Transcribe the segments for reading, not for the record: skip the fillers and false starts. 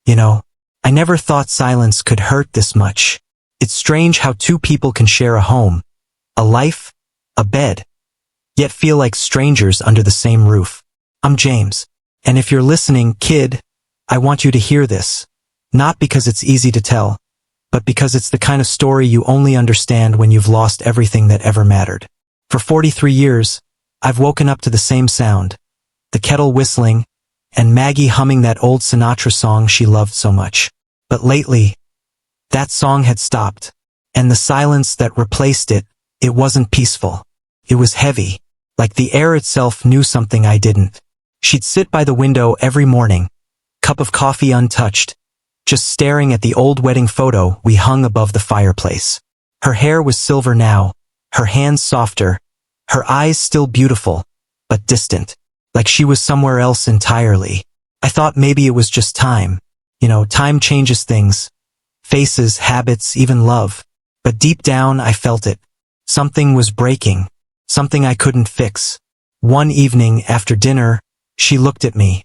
You know, I never thought silence could hurt this much. It's strange how two people can share a home, a life, a bed, yet feel like strangers under the same roof. I'm James, and if you're listening, kid, I want you to hear this. Not because it's easy to tell, but because it's the kind of story you only understand when you've lost everything that ever mattered. For 43 years, I've woken up to the same sound, the kettle whistling, and Maggie humming that old Sinatra song she loved so much. But lately, that song had stopped, and the silence that replaced it, it wasn't peaceful. It was heavy, like the air itself knew something I didn't. She'd sit by the window every morning, cup of coffee untouched, just staring at the old wedding photo we hung above the fireplace. Her hair was silver now, her hands softer, her eyes still beautiful, but distant, like she was somewhere else entirely. I thought maybe it was just time. You know, time changes things. Faces, habits, even love. But deep down I felt it. Something was breaking. Something I couldn't fix. One evening after dinner, she looked at me.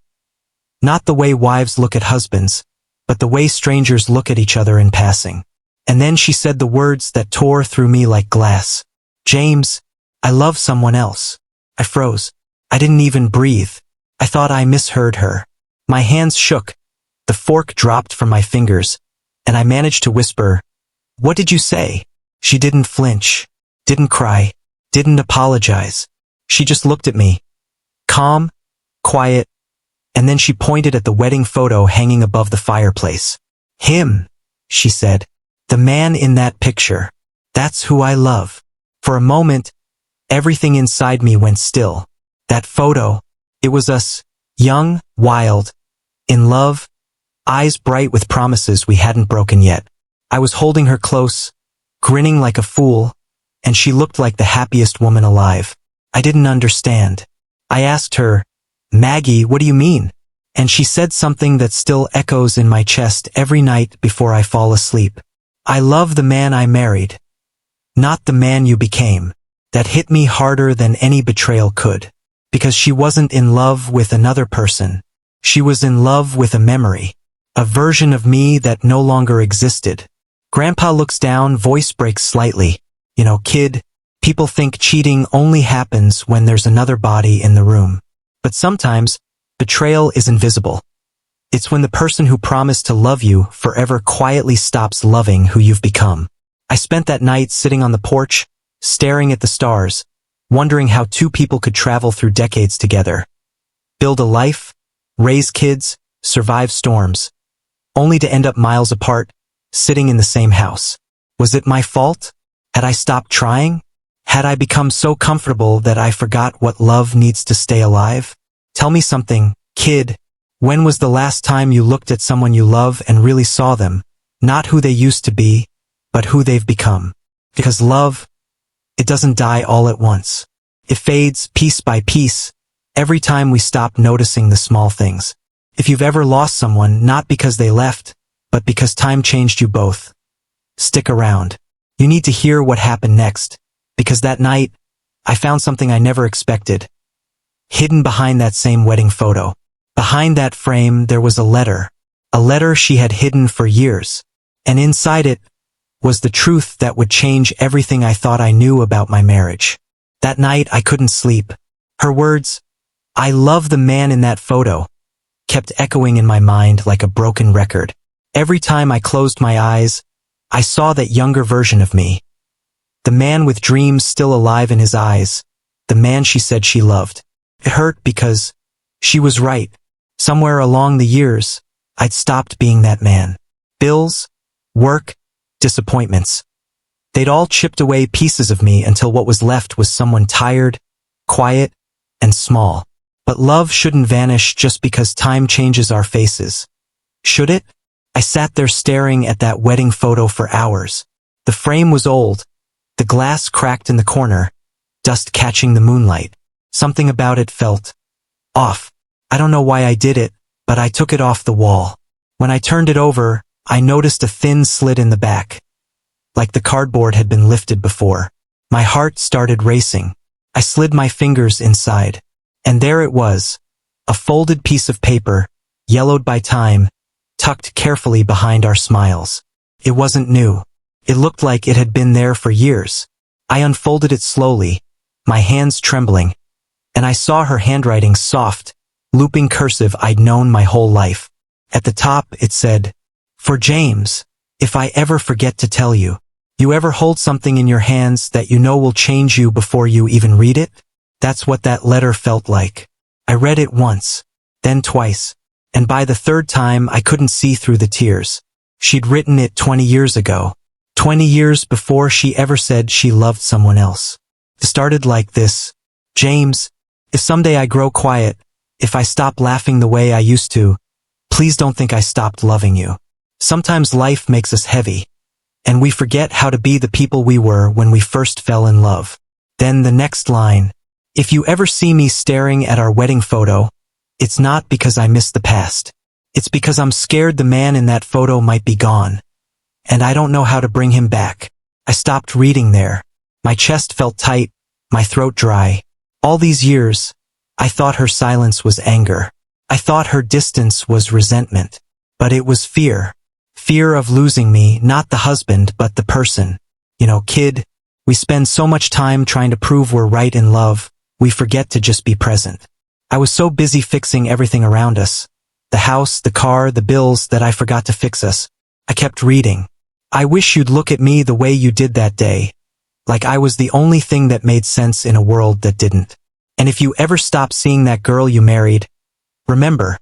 Not the way wives look at husbands, but the way strangers look at each other in passing. And then she said the words that tore through me like glass. James, I love someone else. I froze. I didn't even breathe. I thought I misheard her. My hands shook. The fork dropped from my fingers, and I managed to whisper, "What did you say?" She didn't flinch, didn't cry, didn't apologize. She just looked at me, calm, quiet, and then she pointed at the wedding photo hanging above the fireplace. "Him," she said, "the man in that picture. That's who I love." For a moment, everything inside me went still. That photo, it was us, young, wild, in love, eyes bright with promises we hadn't broken yet. I was holding her close, grinning like a fool, and she looked like the happiest woman alive. I didn't understand. I asked her, "Maggie, what do you mean?" And she said something that still echoes in my chest every night before I fall asleep. "I love the man I married, not the man you became." That hit me harder than any betrayal could. Because she wasn't in love with another person. She was in love with a memory. A version of me that no longer existed. Grandpa looks down, voice breaks slightly. "You know, kid, people think cheating only happens when there's another body in the room. But sometimes, betrayal is invisible. It's when the person who promised to love you forever quietly stops loving who you've become." I spent that night sitting on the porch, staring at the stars, wondering how two people could travel through decades together. Build a life, raise kids, survive storms, only to end up miles apart, sitting in the same house. Was it my fault? Had I stopped trying? Had I become so comfortable that I forgot what love needs to stay alive? Tell me something, kid. When was the last time you looked at someone you love and really saw them, not who they used to be, but who they've become? Because love, it doesn't die all at once. It fades piece by piece, every time we stop noticing the small things. If you've ever lost someone, not because they left, but because time changed you both, stick around. You need to hear what happened next, because that night, I found something I never expected. Hidden behind that same wedding photo. Behind that frame, there was a letter she had hidden for years, and inside it, was the truth that would change everything I thought I knew about my marriage. That night I couldn't sleep. Her words, "I love the man in that photo," kept echoing in my mind like a broken record. Every time I closed my eyes, I saw that younger version of me. The man with dreams still alive in his eyes. The man she said she loved. It hurt because she was right. Somewhere along the years, I'd stopped being that man. Bills, work, disappointments. They'd all chipped away pieces of me until what was left was someone tired, quiet, and small. But love shouldn't vanish just because time changes our faces. Should it? I sat there staring at that wedding photo for hours. The frame was old, the glass cracked in the corner, dust catching the moonlight. Something about it felt off. I don't know why I did it, but I took it off the wall. When I turned it over, I noticed a thin slit in the back, like the cardboard had been lifted before. My heart started racing. I slid my fingers inside, and there it was, a folded piece of paper, yellowed by time, tucked carefully behind our smiles. It wasn't new. It looked like it had been there for years. I unfolded it slowly, my hands trembling, and I saw her handwriting soft, looping cursive I'd known my whole life. At the top it said, "For James, if I ever forget to tell you, you ever hold something in your hands that you know will change you before you even read it?" That's what that letter felt like. I read it once, then twice, and by the third time I couldn't see through the tears. She'd written it 20 years ago, 20 years before she ever said she loved someone else. It started like this: "James, if someday I grow quiet, if I stop laughing the way I used to, please don't think I stopped loving you. Sometimes life makes us heavy, and we forget how to be the people we were when we first fell in love." Then the next line: "If you ever see me staring at our wedding photo, it's not because I miss the past. It's because I'm scared the man in that photo might be gone, and I don't know how to bring him back." I stopped reading there. My chest felt tight, my throat dry. All these years, I thought her silence was anger. I thought her distance was resentment. But it was fear. Fear of losing me, not the husband, but the person. You know, kid, we spend so much time trying to prove we're right in love, we forget to just be present. I was so busy fixing everything around us, the house, the car, the bills, that I forgot to fix us. I kept reading. "I wish you'd look at me the way you did that day, like I was the only thing that made sense in a world that didn't. And if you ever stop seeing that girl you married, remember,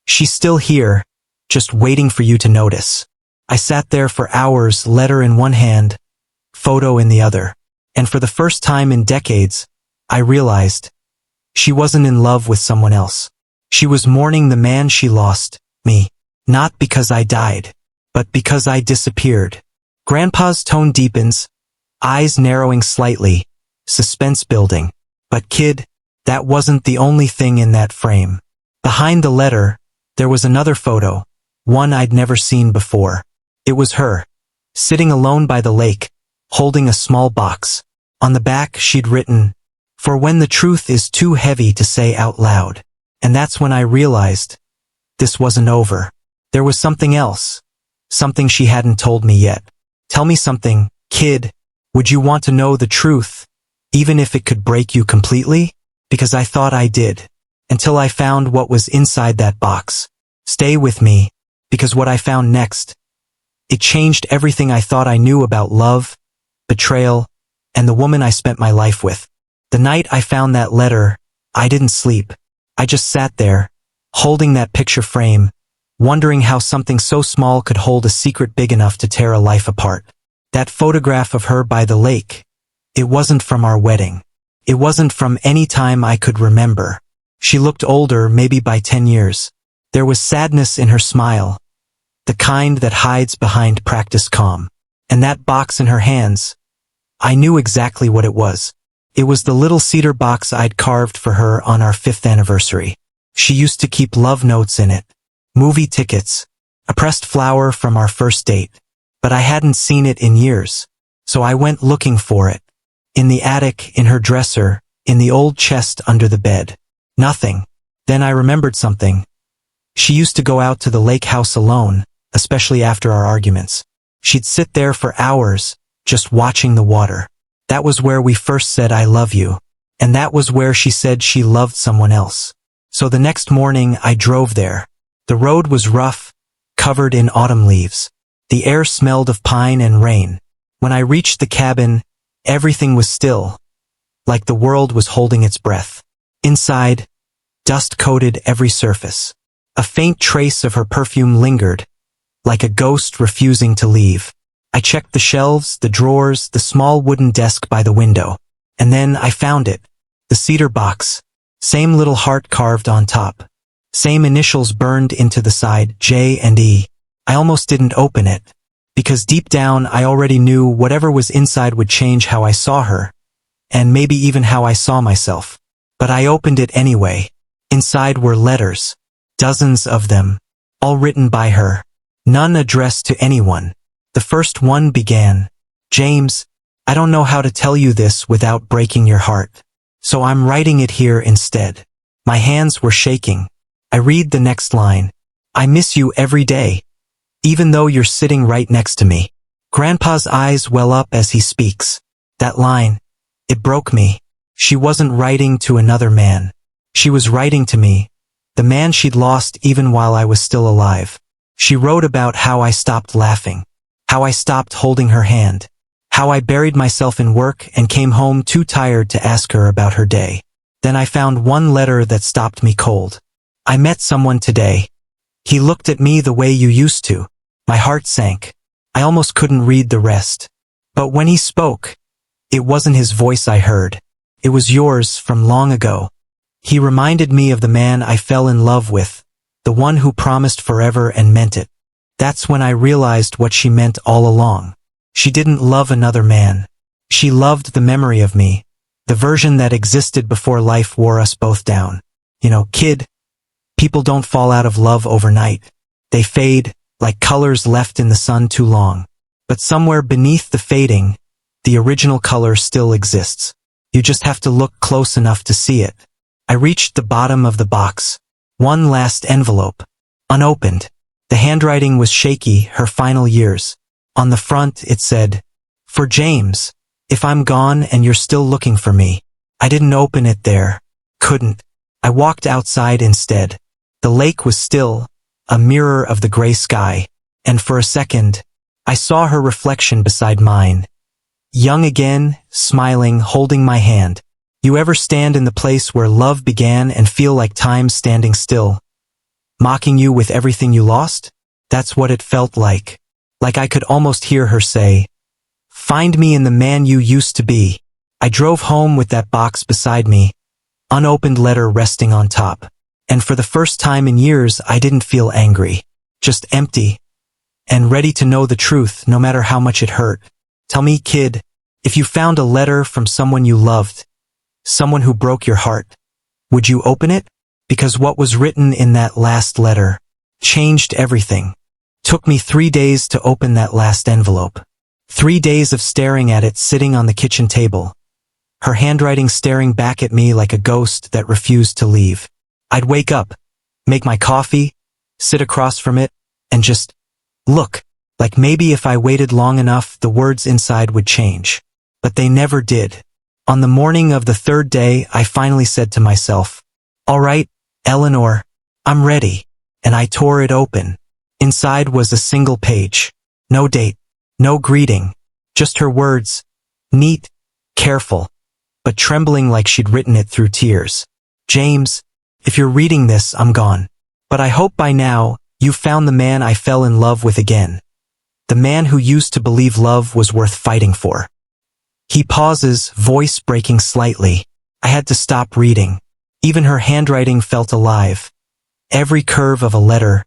she's still here, just waiting for you to notice." I sat there for hours, letter in one hand, photo in the other, and for the first time in decades, I realized she wasn't in love with someone else. She was mourning the man she lost, me. Not because I died, but because I disappeared. Grandpa's tone deepens, eyes narrowing slightly, suspense building. But kid, that wasn't the only thing in that frame. Behind the letter, there was another photo, one I'd never seen before. It was her, sitting alone by the lake, holding a small box. On the back she'd written, "For when the truth is too heavy to say out loud." And that's when I realized this wasn't over. There was something else, something she hadn't told me yet. "Tell me something, kid. Would you want to know the truth, even if it could break you completely?" Because I thought I did, until I found what was inside that box. Stay with me, because what I found next, it changed everything I thought I knew about love, betrayal, and the woman I spent my life with. The night I found that letter, I didn't sleep. I just sat there, holding that picture frame, wondering how something so small could hold a secret big enough to tear a life apart. That photograph of her by the lake, it wasn't from our wedding. It wasn't from any time I could remember. She looked older, maybe by 10 years. There was sadness in her smile, the kind that hides behind practiced calm. And that box in her hands, I knew exactly what it was. It was the little cedar box I'd carved for her on our 5th anniversary. She used to keep love notes in it, movie tickets, a pressed flower from our first date. But I hadn't seen it in years, so I went looking for it. In the attic, in her dresser, in the old chest under the bed. Nothing. Then I remembered something. She used to go out to the lake house alone, especially after our arguments. She'd sit there for hours, just watching the water. That was where we first said "I love you," and that was where she said she loved someone else. So the next morning I drove there. The road was rough, covered in autumn leaves. The air smelled of pine and rain. When I reached the cabin, everything was still, like the world was holding its breath. Inside, dust coated every surface. A faint trace of her perfume lingered, like a ghost refusing to leave. I checked the shelves, the drawers, the small wooden desk by the window. And then I found it. The cedar box. Same little heart carved on top. Same initials burned into the side, J and E. I almost didn't open it, because deep down I already knew whatever was inside would change how I saw her, and maybe even how I saw myself. But I opened it anyway. Inside were letters. Dozens of them. All written by her. None addressed to anyone. The first one began, "James, I don't know how to tell you this without breaking your heart, so I'm writing it here instead." My hands were shaking. I read the next line. I miss you every day, even though you're sitting right next to me. Grandpa's eyes well up as he speaks. That line, it broke me. She wasn't writing to another man. She was writing to me, the man she'd lost even while I was still alive. She wrote about how I stopped laughing, how I stopped holding her hand, how I buried myself in work and came home too tired to ask her about her day. Then I found one letter that stopped me cold. I met someone today. He looked at me the way you used to. My heart sank. I almost couldn't read the rest. But when he spoke, it wasn't his voice I heard. It was yours from long ago. He reminded me of the man I fell in love with, the one who promised forever and meant it. That's when I realized what she meant all along. She didn't love another man. She loved the memory of me, the version that existed before life wore us both down. You know, kid, people don't fall out of love overnight. They fade, like colors left in the sun too long. But somewhere beneath the fading, the original color still exists. You just have to look close enough to see it. I reached the bottom of the box. One last envelope. Unopened. The handwriting was shaky, her final years. On the front it said, "For James, if I'm gone and you're still looking for me." I didn't open it there. Couldn't. I walked outside instead. The lake was still, a mirror of the gray sky, and for a second, I saw her reflection beside mine. Young again, smiling, holding my hand. You ever stand in the place where love began and feel like time's standing still, mocking you with everything you lost? That's what it felt like. Like I could almost hear her say, "Find me in the man you used to be." I drove home with that box beside me, unopened letter resting on top. And for the first time in years, I didn't feel angry, just empty, and ready to know the truth no matter how much it hurt. Tell me, kid, if you found a letter from someone you loved, someone who broke your heart, would you open it? Because what was written in that last letter changed everything. Took me 3 days to open that last envelope. 3 days of staring at it sitting on the kitchen table. Her handwriting staring back at me like a ghost that refused to leave. I'd wake up, make my coffee, sit across from it, and just look, like maybe if I waited long enough the words inside would change. But they never did. On the morning of the third day, I finally said to myself, "All right, Eleanor, I'm ready," and I tore it open. Inside was a single page. No date, no greeting, just her words, neat, careful, but trembling like she'd written it through tears. "James, if you're reading this, I'm gone. But I hope by now, you've found the man I fell in love with again. The man who used to believe love was worth fighting for." He pauses, voice breaking slightly. I had to stop reading. Even her handwriting felt alive. Every curve of a letter,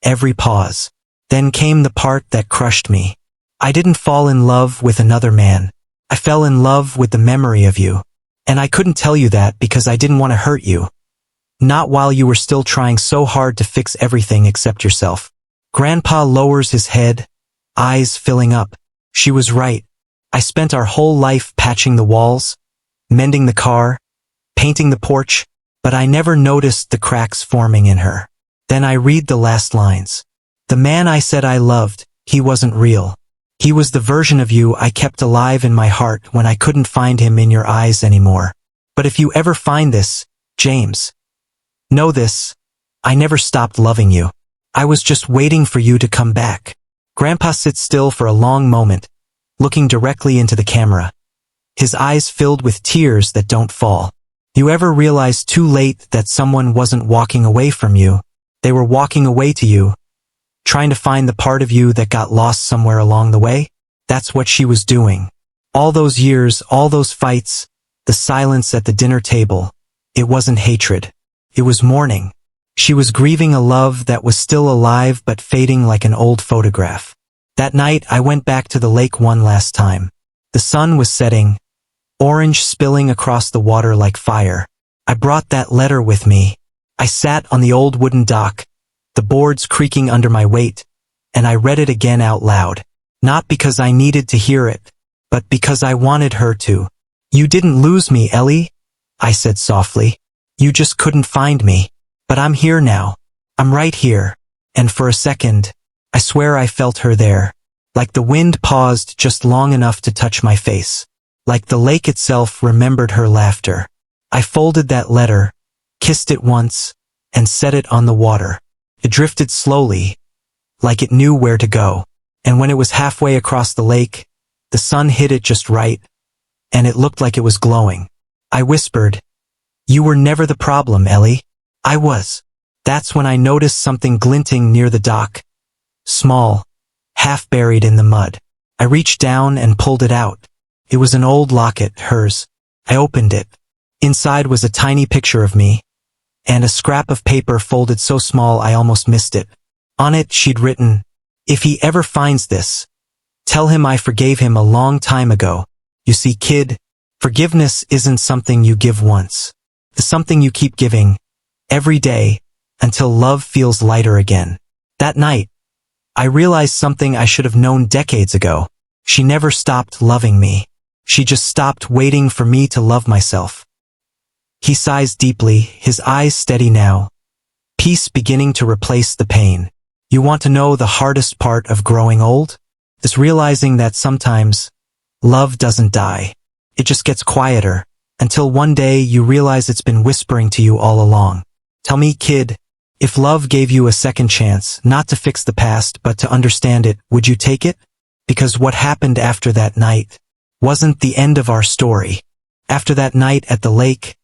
every pause. Then came the part that crushed me. I didn't fall in love with another man. I fell in love with the memory of you. And I couldn't tell you that because I didn't want to hurt you. Not while you were still trying so hard to fix everything except yourself. Grandpa lowers his head, eyes filling up. She was right. I spent our whole life patching the walls, mending the car, painting the porch, but I never noticed the cracks forming in her. Then I read the last lines. "The man I said I loved, he wasn't real. He was the version of you I kept alive in my heart when I couldn't find him in your eyes anymore. But if you ever find this, James, know this, I never stopped loving you. I was just waiting for you to come back." Grandpa sits still for a long moment, looking directly into the camera. His eyes filled with tears that don't fall. You ever realize too late that someone wasn't walking away from you? They were walking away to you, trying to find the part of you that got lost somewhere along the way? That's what she was doing. All those years, all those fights, the silence at the dinner table, it wasn't hatred. It was mourning. She was grieving a love that was still alive but fading like an old photograph. That night I went back to the lake one last time. The sun was setting, orange spilling across the water like fire. I brought that letter with me. I sat on the old wooden dock, the boards creaking under my weight, and I read it again out loud. Not because I needed to hear it, but because I wanted her to. "You didn't lose me, Ellie," I said softly. "You just couldn't find me. But I'm here now. I'm right here. and for a second, I swear I felt her there. Like the wind paused just long enough to touch my face. Like the lake itself remembered her laughter. I folded that letter, kissed it once, and set it on the water. It drifted slowly, like it knew where to go. And when it was halfway across the lake, the sun hit it just right, and it looked like it was glowing. I whispered, "You were never the problem, Ellie." I was. That's when I noticed something glinting near the dock. Small, half buried in the mud. I reached down and pulled it out. It was an old locket, hers. I opened it. Inside was a tiny picture of me, and a scrap of paper folded so small I almost missed it. On it she'd written, "If he ever finds this, tell him I forgave him a long time ago. You see, kid, forgiveness isn't something you give once. It's something you keep giving, every day, until love feels lighter again." That night, I realized something I should have known decades ago. She never stopped loving me. She just stopped waiting for me to love myself. He sighs deeply, his eyes steady now. Peace beginning to replace the pain. You want to know the hardest part of growing old? It's realizing that sometimes, love doesn't die. It just gets quieter, until one day you realize it's been whispering to you all along. Tell me, kid, if love gave you a second chance, not to fix the past but to understand it, would you take it? Because what happened after that night wasn't the end of our story. After that night at the lake,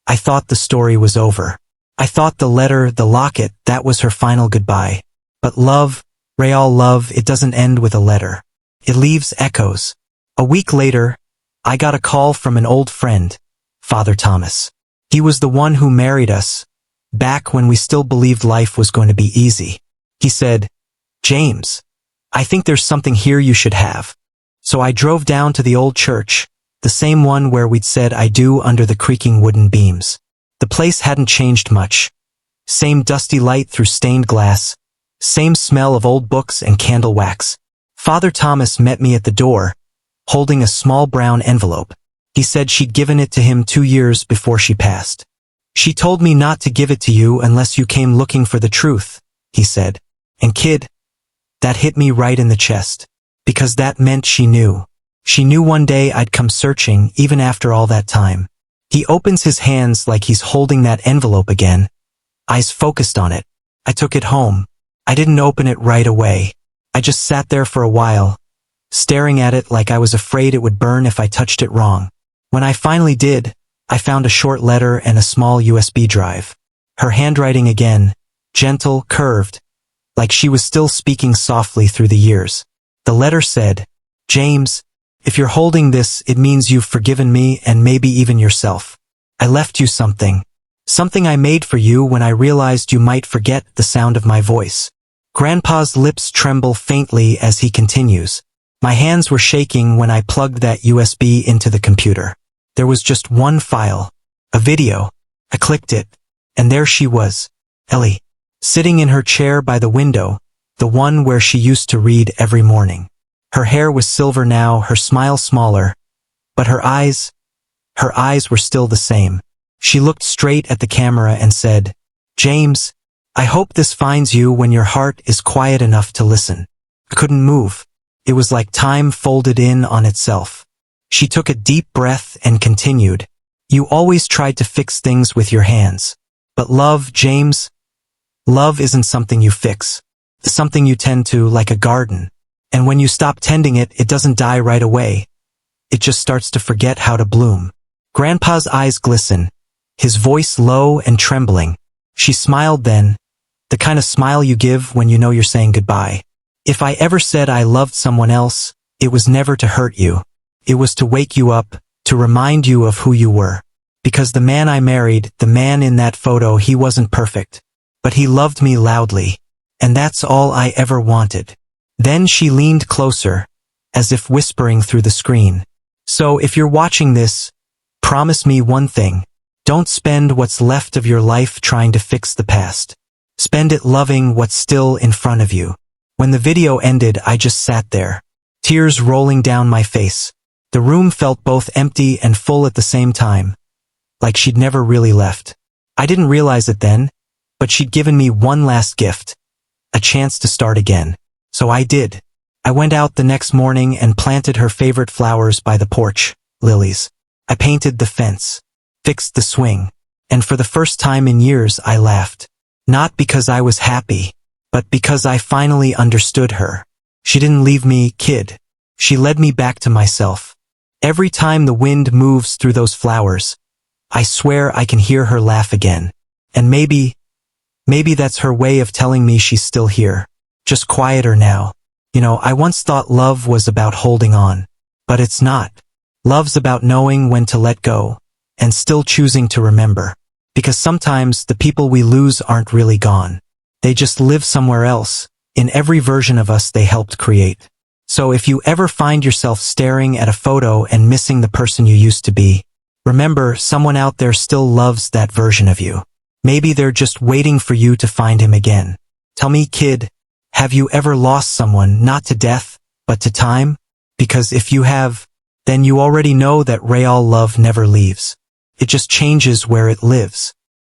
I thought the story was over. I thought the letter, the locket, that was her final goodbye. But love, real love, it doesn't end with a letter. It leaves echoes. A week later, I got a call from an old friend, Father Thomas. He was the one who married us, back when we still believed life was going to be easy. He said, "James, I think there's something here you should have." So I drove down to the old church, the same one where we'd said I do under the creaking wooden beams. The place hadn't changed much. Same dusty light through stained glass, same smell of old books and candle wax. Father Thomas met me at the door, holding a small brown envelope. He said she'd given it to him 2 years before she passed. "She told me not to give it to you unless you came looking for the truth," he said. And kid, that hit me right in the chest. Because that meant she knew. She knew one day I'd come searching even after all that time. He opens his hands like he's holding that envelope again, eyes focused on it. I took it home. I didn't open it right away. I just sat there for a while, staring at it like I was afraid it would burn if I touched it wrong. When I finally did, I found a short letter and a small USB drive. Her handwriting again, gentle, curved, like she was still speaking softly through the years. The letter said, "James, if you're holding this, it means you've forgiven me and maybe even yourself. I left you something. Something I made for you when I realized you might forget the sound of my voice." Grandpa's lips tremble faintly as he continues. My hands were shaking when I plugged that USB into the computer. There was just one file, a video. I clicked it, and there she was, Ellie, sitting in her chair by the window, the one where she used to read every morning. Her hair was silver now, her smile smaller, but her eyes were still the same. She looked straight at the camera and said, "James, I hope this finds you when your heart is quiet enough to listen." I couldn't move. It was like time folded in on itself. She took a deep breath and continued, "You always tried to fix things with your hands. But love, James, love isn't something you fix. It's something you tend to, like a garden. And when you stop tending it, it doesn't die right away. It just starts to forget how to bloom." Grandpa's eyes glisten, his voice low and trembling. She smiled then, the kind of smile you give when you know you're saying goodbye. "If I ever said I loved someone else, it was never to hurt you. It was to wake you up, to remind you of who you were. Because the man I married, the man in that photo, he wasn't perfect. But he loved me loudly. And that's all I ever wanted." Then she leaned closer, as if whispering through the screen. "So if you're watching this, promise me one thing. Don't spend what's left of your life trying to fix the past. Spend it loving what's still in front of you." When the video ended, I just sat there, tears rolling down my face. The room felt both empty and full at the same time, like she'd never really left. I didn't realize it then, but she'd given me one last gift, a chance to start again. So I did. I went out the next morning and planted her favorite flowers by the porch, lilies. I painted the fence, fixed the swing, and for the first time in years I laughed. Not because I was happy, but because I finally understood her. She didn't leave me, kid. She led me back to myself. Every time the wind moves through those flowers, I swear I can hear her laugh again. And maybe that's her way of telling me she's still here. Just quieter now. You know, I once thought love was about holding on. But it's not. Love's about knowing when to let go, and still choosing to remember. Because sometimes the people we lose aren't really gone. They just live somewhere else, in every version of us they helped create. So if you ever find yourself staring at a photo and missing the person you used to be, remember, someone out there still loves that version of you. Maybe they're just waiting for you to find him again. Tell me, kid, have you ever lost someone, not to death, but to time? Because if you have, then you already know that real love never leaves. It just changes where it lives.